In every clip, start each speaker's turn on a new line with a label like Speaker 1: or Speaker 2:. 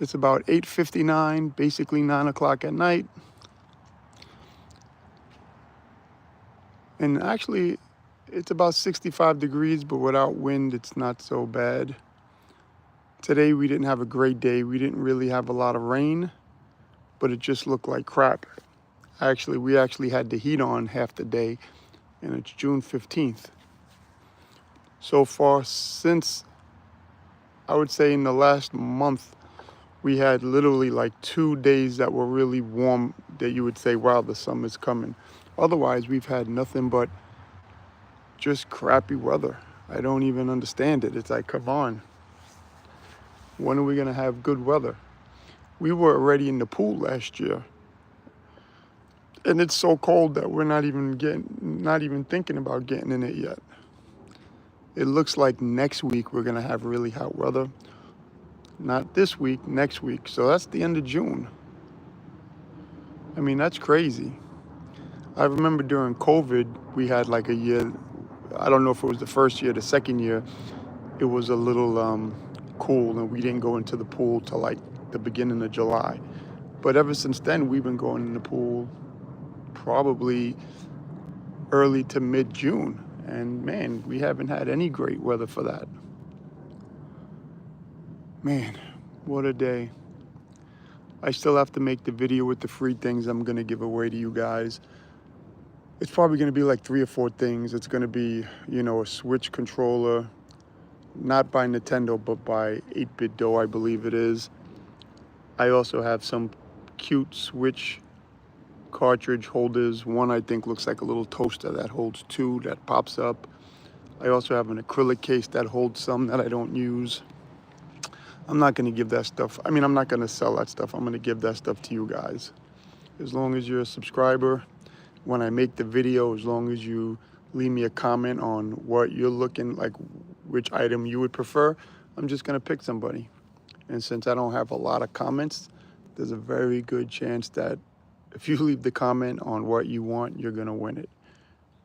Speaker 1: It's about 8:59, basically 9 o'clock at night. And actually, it's about 65 degrees, but without wind, it's not so bad. Today, we didn't have a great day. We didn't really have a lot of rain, but it just looked like crap. We actually had the heat on half the day, and it's June 15th. So far, since I would say in the last month, we had literally like 2 days that were really warm that you would say, wow, the summer's coming. Otherwise, we've had nothing but just crappy weather. I don't even understand it. It's like, come on. When are we going to have good weather? We were already in the pool last year. And it's so cold that we're not even thinking about getting in it yet. It looks like next week we're going to have really hot weather. Not this week, next week. So that's the end of June. I mean, that's crazy. I remember during COVID, we had like a year, I don't know if it was the first year, the second year, it was a little cool and we didn't go into the pool till like the beginning of July. But ever since then, we've been going in the pool probably early to mid-June. And man, we haven't had any great weather for that. Man, what a day. I still have to make the video with the free things I'm going to give away to you guys. It's probably going to be like 3 or 4 things. It's going to be, a Switch controller, not by Nintendo, but by 8-Bit Do, I believe it is. I also have some cute Switch cartridge holders. One I think looks like a little toaster that holds 2 that pops up. I also have an acrylic case that holds some that I don't use. I'm not going to give that stuff. I'm not going to sell that stuff. I'm going to give that stuff to you guys. As long as you're a subscriber, when I make the video, as long as you leave me a comment on what you're looking like, which item you would prefer, I'm just going to pick somebody. And since I don't have a lot of comments, there's a very good chance that if you leave the comment on what you want, you're going to win it.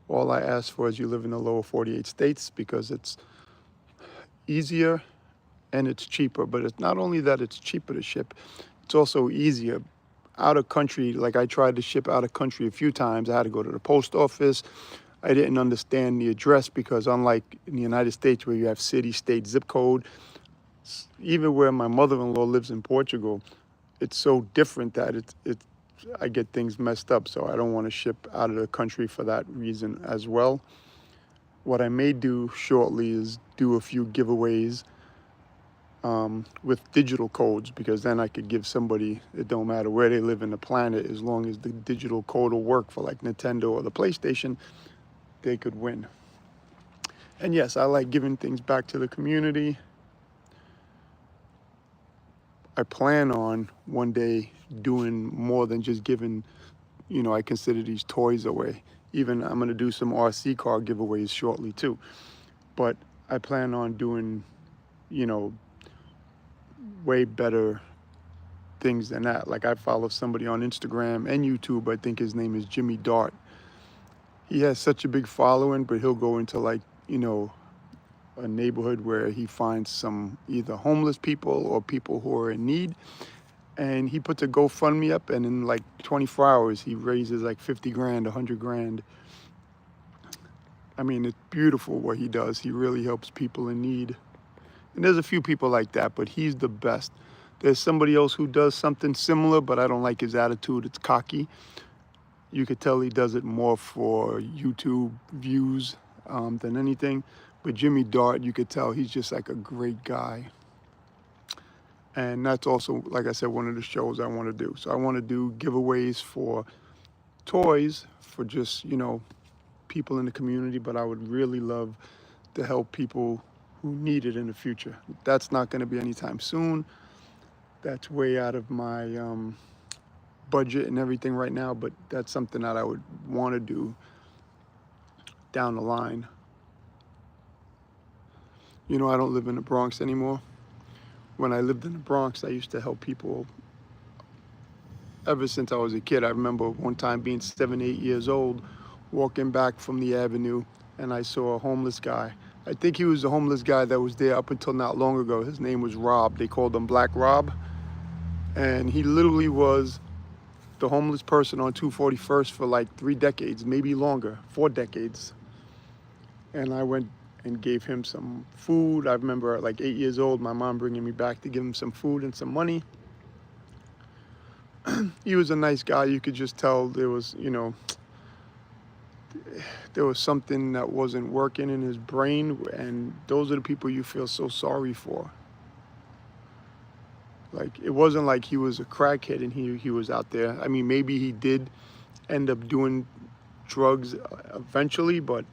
Speaker 1: All I ask for is you live in the lower 48 states because it's easier and it's cheaper. But it's not only that it's cheaper to ship, it's also easier. Out of country, like I tried to ship out of country a few times. I had to go to the post office. I didn't understand the address because unlike in the United States where you have city, state, zip code, even where my mother-in-law lives in Portugal, it's so different that I get things messed up. So I don't want to ship out of the country for that reason as well. What I may do shortly is do a few giveaways with digital codes, because then I could give somebody, it don't matter where they live in the planet, as long as the digital code will work for like Nintendo or the PlayStation, they could win. And yes, I like giving things back to the community. I plan on one day doing more than just giving, I consider these toys away. Even I'm going to do some RC car giveaways shortly too. But I plan on doing, way better things than that. Like I follow somebody on Instagram and YouTube, I think his name is Jimmy Dart. He has such a big following, but he'll go into like, a neighborhood where he finds some either homeless people or people who are in need. And he puts a GoFundMe up, and in like 24 hours, he raises like 50 grand, 100 grand. It's beautiful what he does. He really helps people in need. And there's a few people like that, but he's the best. There's somebody else who does something similar, but I don't like his attitude. It's cocky. You could tell he does it more for YouTube views than anything. But Jimmy Dart, you could tell he's just like a great guy. And that's also, like I said, one of the shows I want to do. So I want to do giveaways for toys for just, people in the community, but I would really love to help people who need it in the future. That's not going to be anytime soon. That's way out of my budget and everything right now, but that's something that I would want to do down the line. I don't live in the Bronx anymore. When I lived in the Bronx, I used to help people ever since I was a kid. I remember one time being 7, 8 years old, walking back from the avenue, and I saw a homeless guy. I think he was the homeless guy that was there up until not long ago. His name was Rob. They called him Black Rob. And he literally was the homeless person on 241st for like 3 decades, maybe longer, 4 decades. And I went and gave him some food. I remember at like 8 years old, my mom bringing me back to give him some food and some money. He was a nice guy. You could just tell there was, there was something that wasn't working in his brain. And those are the people you feel so sorry for. Like, it wasn't like he was a crackhead and he was out there. I mean, maybe he did end up doing drugs eventually, but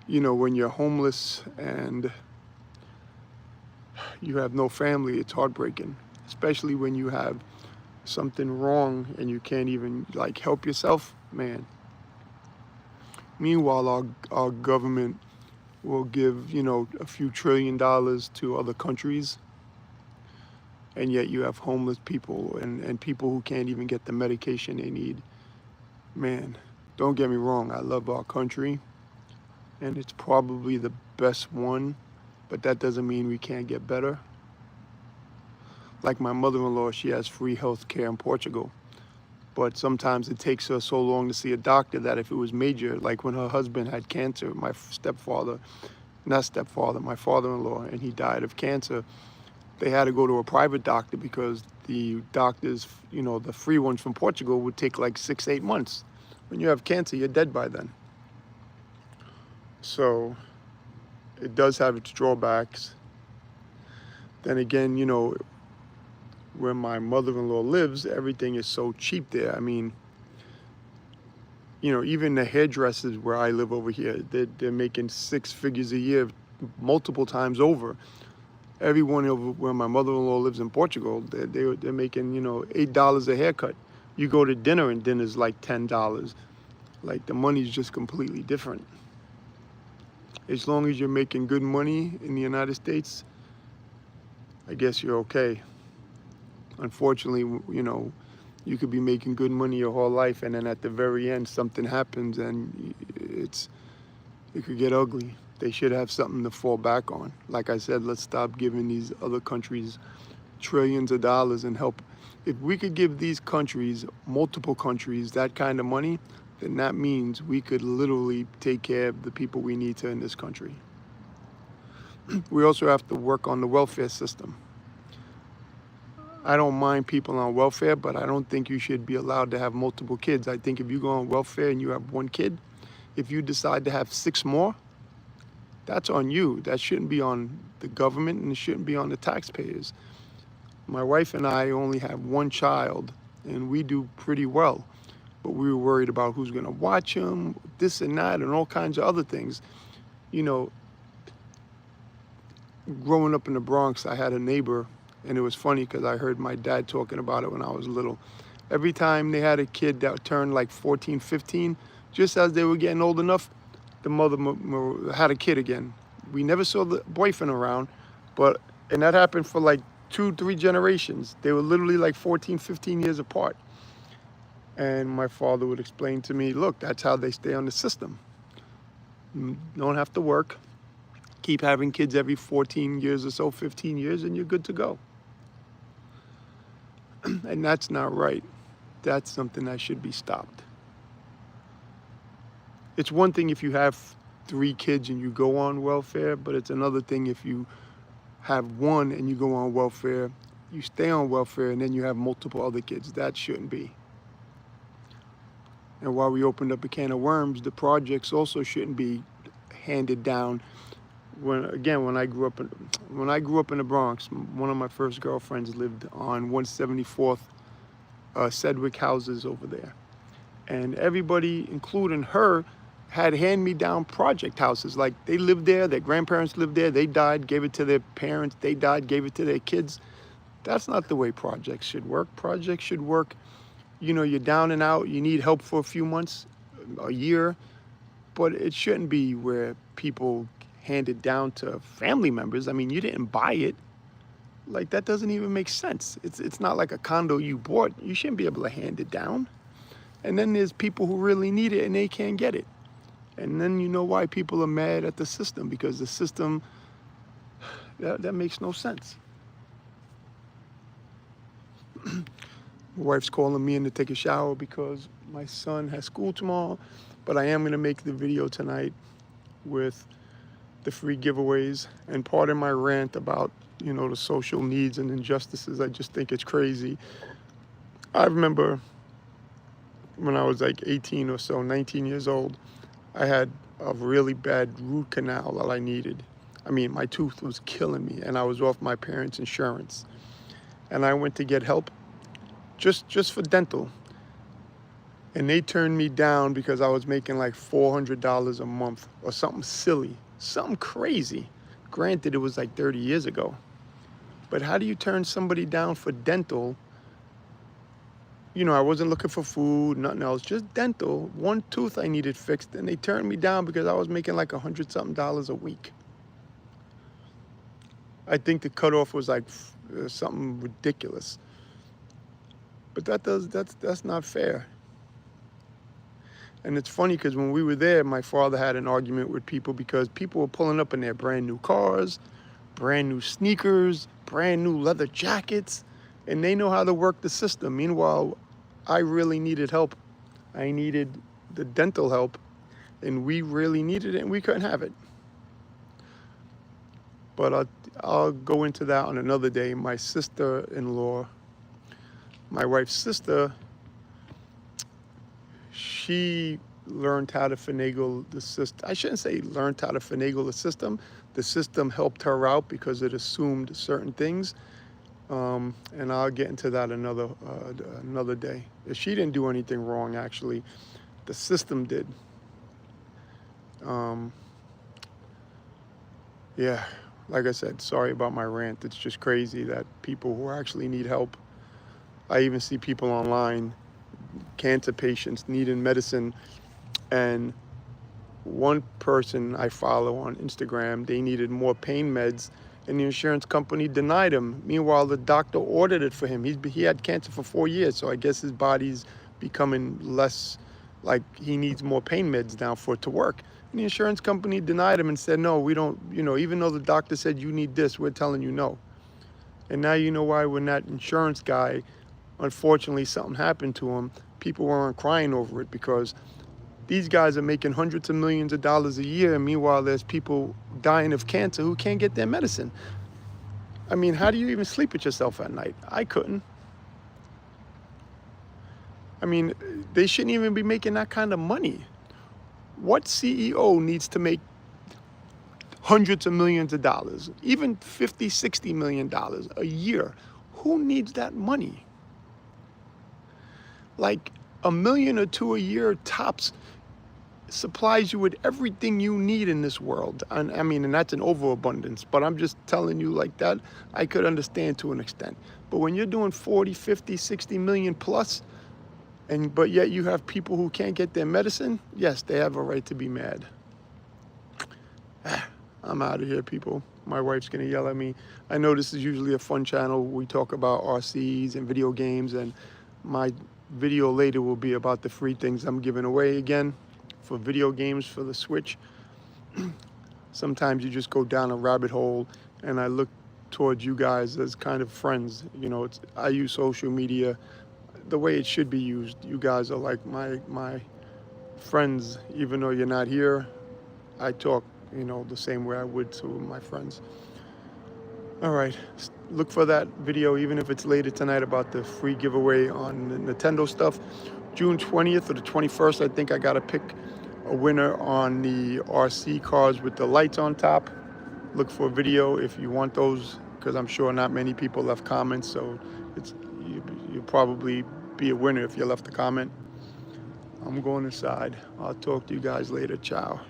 Speaker 1: when you're homeless and you have no family, it's heartbreaking, especially when you have something wrong and you can't even like help yourself, man. Meanwhile, our government will give, a few $1 trillion to other countries, and yet you have homeless people and people who can't even get the medication they need. Man, don't get me wrong, I love our country, and it's probably the best one, but that doesn't mean we can't get better. Like my mother-in-law, she has free health care in Portugal, but sometimes it takes her so long to see a doctor that if it was major, like when her husband had cancer, my father-in-law, and he died of cancer, they had to go to a private doctor because the doctors, the free ones from Portugal would take like 6, 8 months. When you have cancer, you're dead by then. So it does have its drawbacks. Then again, where my mother-in-law lives, everything is so cheap there. I mean, even the hairdressers where I live over here, they're making 6 figures a year, multiple times over. Everyone over where my mother-in-law lives in Portugal, they're making, $8 a haircut. You go to dinner and dinner's like $10. Like, the money's just completely different. As long as you're making good money in the United States, I guess you're okay. Unfortunately, you could be making good money your whole life, and then at the very end, something happens, and it could get ugly. They should have something to fall back on. Like I said, let's stop giving these other countries trillions of dollars and help. If we could give these countries, multiple countries, that kind of money, then that means we could literally take care of the people we need to in this country. We also have to work on the welfare system. I don't mind people on welfare, but I don't think you should be allowed to have multiple kids. I think if you go on welfare and you have 1 kid, if you decide to have 6 more, that's on you. That shouldn't be on the government, and it shouldn't be on the taxpayers. My wife and I only have 1 child, and we do pretty well. But we were worried about who's going to watch him, this and that, and all kinds of other things. Growing up in the Bronx, I had a neighbor, and it was funny because I heard my dad talking about it when I was little. Every time they had a kid that turned like 14, 15, just as they were getting old enough, the mother had a kid again. We never saw the boyfriend around, and that happened for like 2, 3 generations. They were literally like 14, 15 years apart. And my father would explain to me, look, that's how they stay on the system. You don't have to work. Keep having kids every 14 years or so, 15 years, and you're good to go. And that's not right. That's something that should be stopped. It's one thing if you have 3 kids and you go on welfare, but it's another thing if you have 1 and you go on welfare, you stay on welfare, and then you have multiple other kids. That shouldn't be. And while we opened up a can of worms, the projects also shouldn't be handed down. When I grew up in the Bronx, one of my first girlfriends lived on 174th Sedgwick houses over there. And everybody, including her, had hand-me-down project houses. Like, they lived there, their grandparents lived there, they died, gave it to their parents, they died, gave it to their kids. That's not the way projects should work. Projects should work, you're down and out, you need help for a few months, a year, but it shouldn't be where people hand it down to family members. I mean, you didn't buy it. Like, that doesn't even make sense. It's not like a condo you bought. You shouldn't be able to hand it down. And then there's people who really need it and they can't get it. And then you know why people are mad at the system, because the system, that makes no sense. My wife's calling me in to take a shower because my son has school tomorrow, but I am going to make the video tonight with the free giveaways. And part of my rant about, the social needs and injustices, I just think it's crazy. I remember when I was like 18 or so, 19 years old, I had a really bad root canal that I needed. I mean, my tooth was killing me and I was off my parents' insurance. And I went to get help just for dental. And they turned me down because I was making like $400 a month or something silly, something crazy. Granted, it was like 30 years ago. But how do you turn somebody down for dental? I wasn't looking for food, nothing else, just dental. One tooth I needed fixed, and they turned me down because I was making like $100-something a week. I think the cutoff was like something ridiculous. But that's not fair. And it's funny because when we were there, my father had an argument with people because people were pulling up in their brand new cars, brand new sneakers, brand new leather jackets, and they know how to work the system. Meanwhile, I really needed help. I needed the dental help, and we really needed it, and we couldn't have it. But I'll go into that on another day. My sister-in-law, my wife's sister, she learned how to finagle the system. I shouldn't say learned how to finagle the system. The system helped her out because it assumed certain things. And I'll get into that another day. She didn't do anything wrong, actually. The system did. Yeah, like I said, sorry about my rant. It's just crazy that people who actually need help, I even see people online, cancer patients needing medicine, and one person I follow on Instagram, they needed more pain meds, and the insurance company denied him. Meanwhile, the doctor ordered it for him. He had cancer for 4 years, so I guess his body's becoming less, like he needs more pain meds now for it to work. And the insurance company denied him and said, no, we don't, even though the doctor said you need this, we're telling you no. And now you know why when that insurance guy, unfortunately something happened to him, people weren't crying over it, because these guys are making hundreds of millions of dollars a year, and meanwhile there's people dying of cancer who can't get their medicine. I mean, how do you even sleep with yourself at night? I couldn't. I mean, they shouldn't even be making that kind of money. What CEO needs to make hundreds of millions of dollars, even $50-60 million a year? Who needs that money? Like $1 million or $2 million a year tops supplies you with everything you need in this world. And I mean, and that's an overabundance, but I'm just telling you, like, that I could understand to an extent. But when you're doing 40, 50, 60 million plus, but yet you have people who can't get their medicine, yes, they have a right to be mad. I'm out of here, people. My wife's gonna yell at me. I know this is usually a fun channel. We talk about RCs and video games, and my video later will be about the free things I'm giving away again for video games for the Switch. Sometimes you just go down a rabbit hole, and I look towards you guys as kind of friends. I use social media the way it should be used. You guys are like my friends. Even though you're not here, I talk the same way I would to my friends. All right, look for that video, even if it's later tonight, about the free giveaway on the Nintendo stuff. June 20th or the 21st, I think I gotta pick a winner on the RC cars with the lights on top. Look for a video if you want those, because I'm sure not many people left comments, so you'll probably be a winner if you left a comment. I'm going inside. I'll talk to you guys later. Ciao.